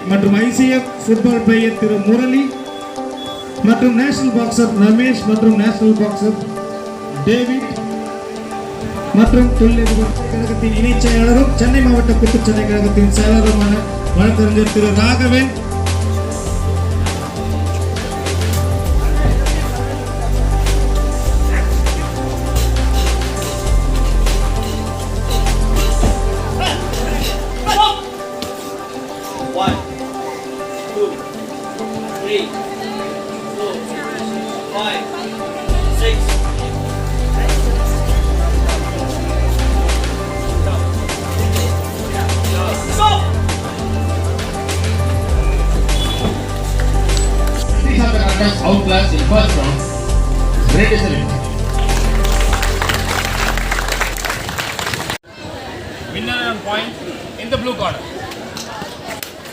மற்றும் ICF football player திரு முரளி மற்றும் national boxer Ramesh மற்றும் நேஷனல் பாக்ஸர் டேவிட் மற்றும் தொழிலதிபர் கழகத்தின் இணைச் செயலாளரும் சென்னை மாவட்ட குத்துச்சண்டை கழகத்தின் செயலாளருமான வழக்கறிஞர் திரு Raghavan, outclassed in first round. Great excellent. Winner on point in the blue corner.